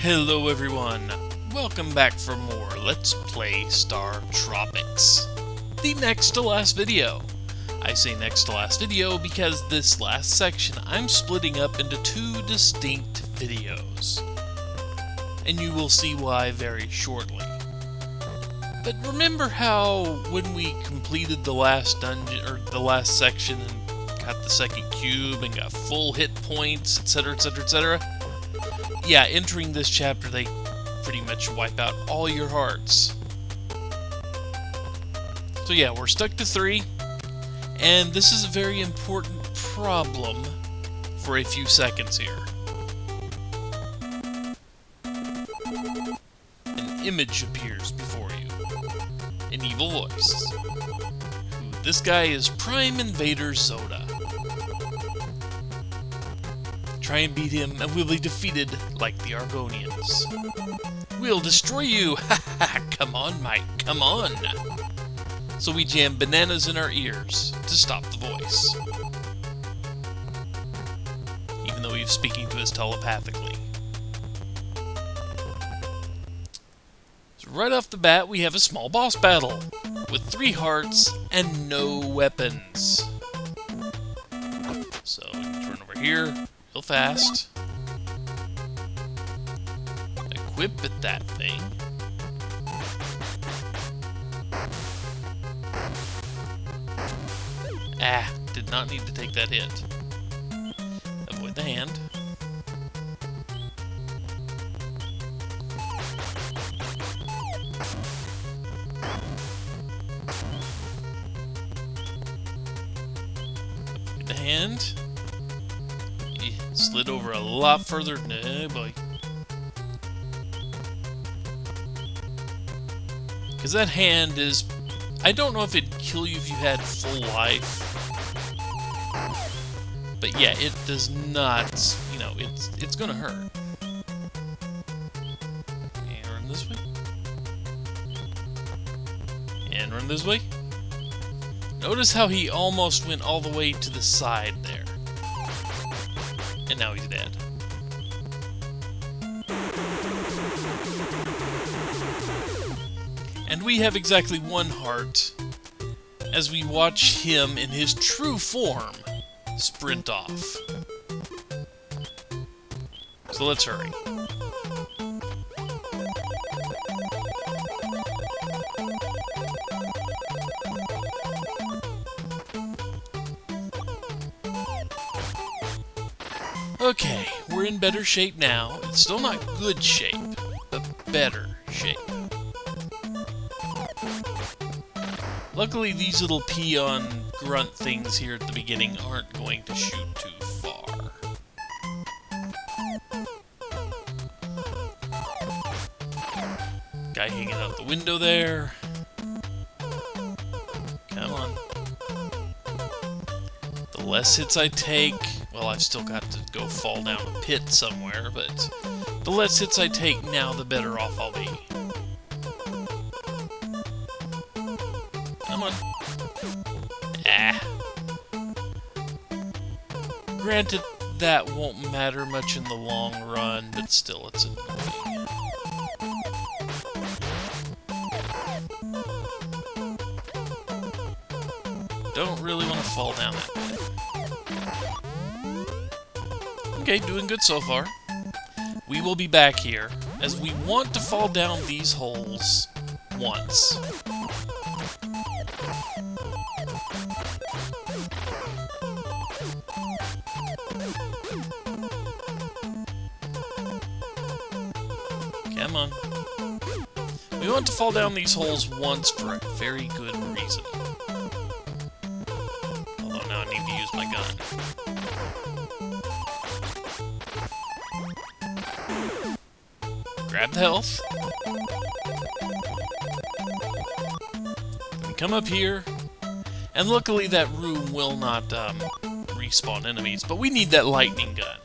Hello everyone, welcome back for more Let's Play Startropics. The next to last video. I say next to last video because this last section I'm splitting up into two distinct videos. And you will see why very shortly. But remember how when we completed the last dungeon, or the last section, and got the second cube and got full hit points, etc, etc, etc? Yeah, entering this chapter, they pretty much wipe out all your hearts. So yeah, we're stuck to 3, and this is a very important problem for a few seconds here. An image appears before you. An evil voice. This guy is Prime Invader Zoda. Try and beat him, and we'll be defeated like the Argonians. We'll destroy you! Ha ha! Come on, Mike, come on! So we jam bananas in our ears to stop the voice. Even though he's speaking to us telepathically. So right off the bat, we have a small boss battle with 3 hearts and no weapons. So we can turn over here real fast. Equip at that thing. Ah, did not need to take that hit. Avoid the hand. Avoid the hand. Slid over a lot further. No, boy. Because that hand is... I don't know if it'd kill you if you had full life. But yeah, it does not... You know, it's gonna hurt. And run this way. And run this way. Notice how he almost went all the way to the side there. And now he's dead. And we have exactly 1 heart as we watch him in his true form sprint off. So let's hurry. Okay, we're in better shape now. It's still not good shape, but better shape. Luckily, these little peon grunt things here at the beginning aren't going to shoot too far. Guy hanging out the window there. Come on. The less hits I take... Well, I've still got to go fall down a pit somewhere, but the less hits I take now, the better off I'll be. Come on. Ah. Granted, that won't matter much in the long run, but still, it's annoying. Don't really want to fall down that pit. Okay, doing good so far. We will be back here, as we want to fall down these holes once. Come on. We want to fall down these holes once for a very good reason. Although now I need to use my gun. Grab the health. We come up here, and luckily that room will not respawn enemies, but we need that lightning gun.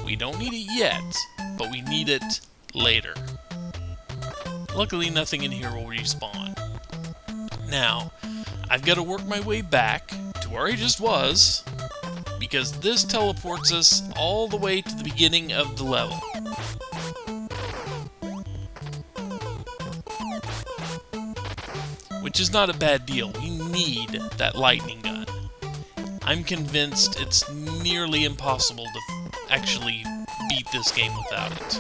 We don't need it yet, but we need it later. Luckily nothing in here will respawn. Now, I've got to work my way back to where I just was, because this teleports us all the way to the beginning of the level. which is not a bad deal. We need that lightning gun. I'm convinced it's nearly impossible to actually beat this game without it.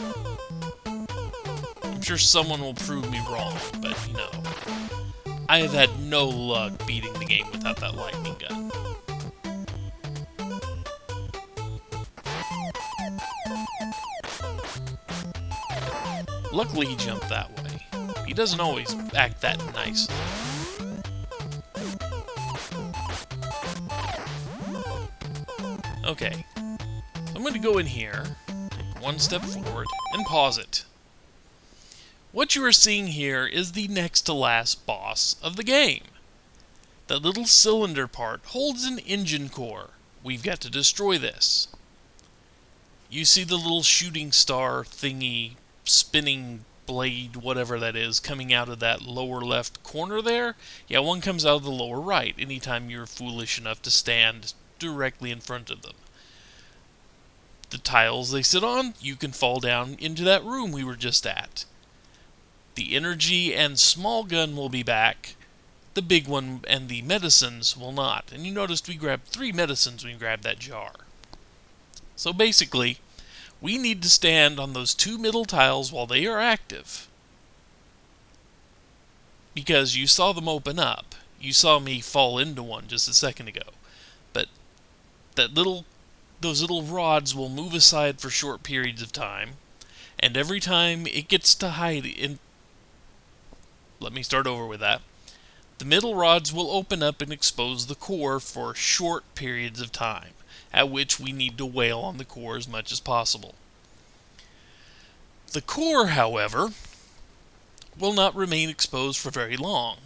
I'm sure someone will prove me wrong, but, you know, I have had no luck beating the game without that lightning gun. Luckily, he jumped that way. He doesn't always act that nicely. Okay, I'm going to go in here, take one step forward, and pause it. What you are seeing here is the next to last boss of the game. That little cylinder part holds an engine core. We've got to destroy this. You see the little shooting star thingy, spinning blade, whatever that is, coming out of that lower left corner there? Yeah, one comes out of the lower right anytime you're foolish enough to stand directly in front of them. The tiles they sit on, you can fall down into that room we were just at. The energy and small gun will be back. The big one and the medicines will not. And you noticed we grabbed 3 medicines when we grabbed that jar. So basically, we need to stand on those 2 middle tiles while they are active. Because you saw them open up. You saw me fall into one just a second ago. But those little rods will move aside for short periods of time. And every time it gets to hide in... Let me start over with that. The middle rods will open up and expose the core for short periods of time, at which we need to wail on the core as much as possible. The core, however, will not remain exposed for very long.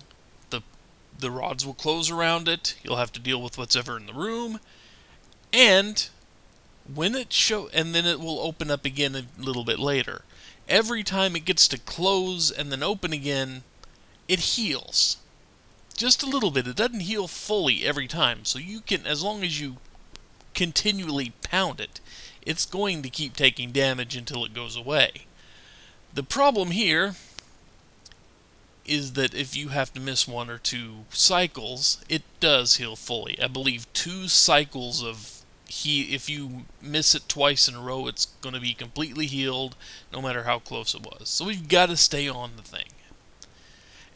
The rods will close around it, you'll have to deal with what's ever in the room, and then it will open up again a little bit later. Every time it gets to close and then open again, it heals. Just a little bit. It doesn't heal fully every time, so you can, as long as you continually pound it, it's going to keep taking damage until it goes away. The problem here is that if you have to miss 1 or 2 cycles, it does heal fully. I believe 2 cycles of if you miss it twice in a row, it's going to be completely healed, no matter how close it was. So we've got to stay on the thing.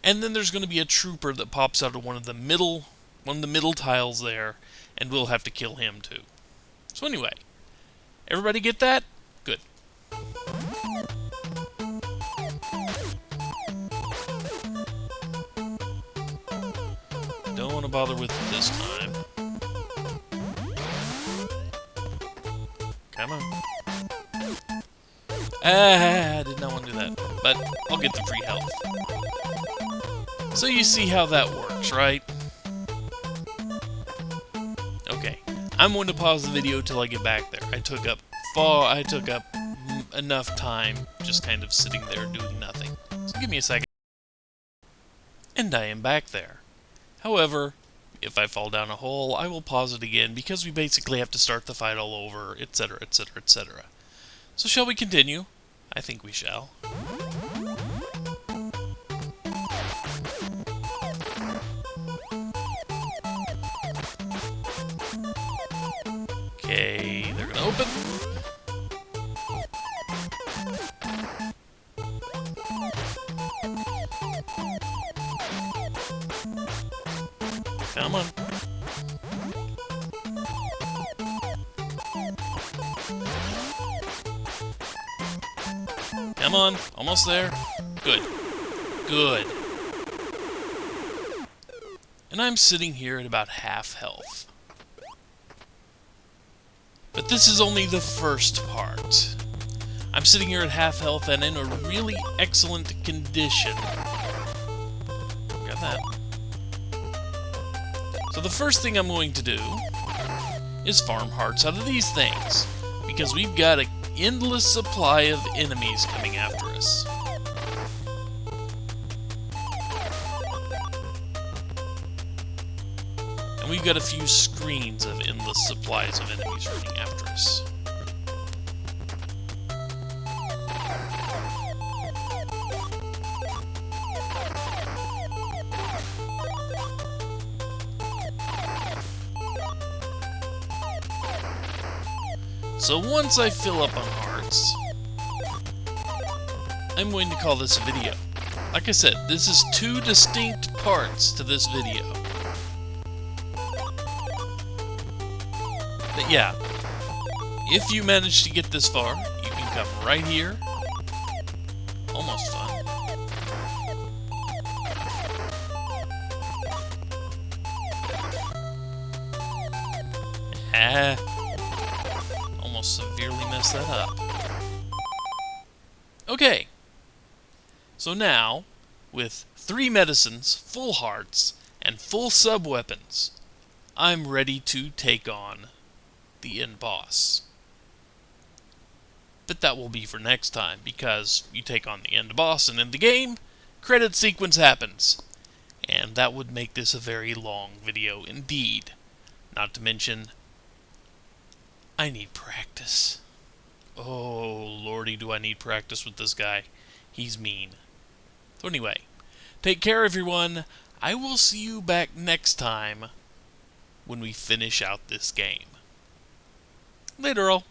And then there's going to be a trooper that pops out of one of the middle tiles there, and we'll have to kill him too. So anyway, everybody get that? Good. Don't want to bother with it this time. Come on. I did not want to do that, but I'll get the free health. So you see how that works, right? Okay, I'm going to pause the video till I get back there. I took up enough time just kind of sitting there doing nothing. So give me a second. And I am back there. However, if I fall down a hole, I will pause it again because we basically have to start the fight all over, etc., etc., etc. So shall we continue? I think we shall. Okay, they're gonna open. Come on. Come on, almost there. Good. Good. And I'm sitting here at about half health. But this is only the first part. I'm sitting here at half health and in a really excellent condition. Got that. So the first thing I'm going to do is farm hearts out of these things, because we've got an endless supply of enemies coming after us. And we've got a few screens of endless supplies of enemies running after us. So once I fill up on hearts, I'm going to call this a video. Like I said, this is 2 distinct parts to this video. But yeah, if you manage to get this far, you can come right here. Almost fun. Almost severely messed that up. Okay. So now, with 3 medicines, full hearts, and full sub-weapons, I'm ready to take on the end boss. But that will be for next time, because you take on the end boss and in the game, credit sequence happens. And that would make this a very long video indeed. Not to mention, I need practice. Oh, lordy, do I need practice with this guy. He's mean. So anyway, take care, everyone. I will see you back next time when we finish out this game. Later, all.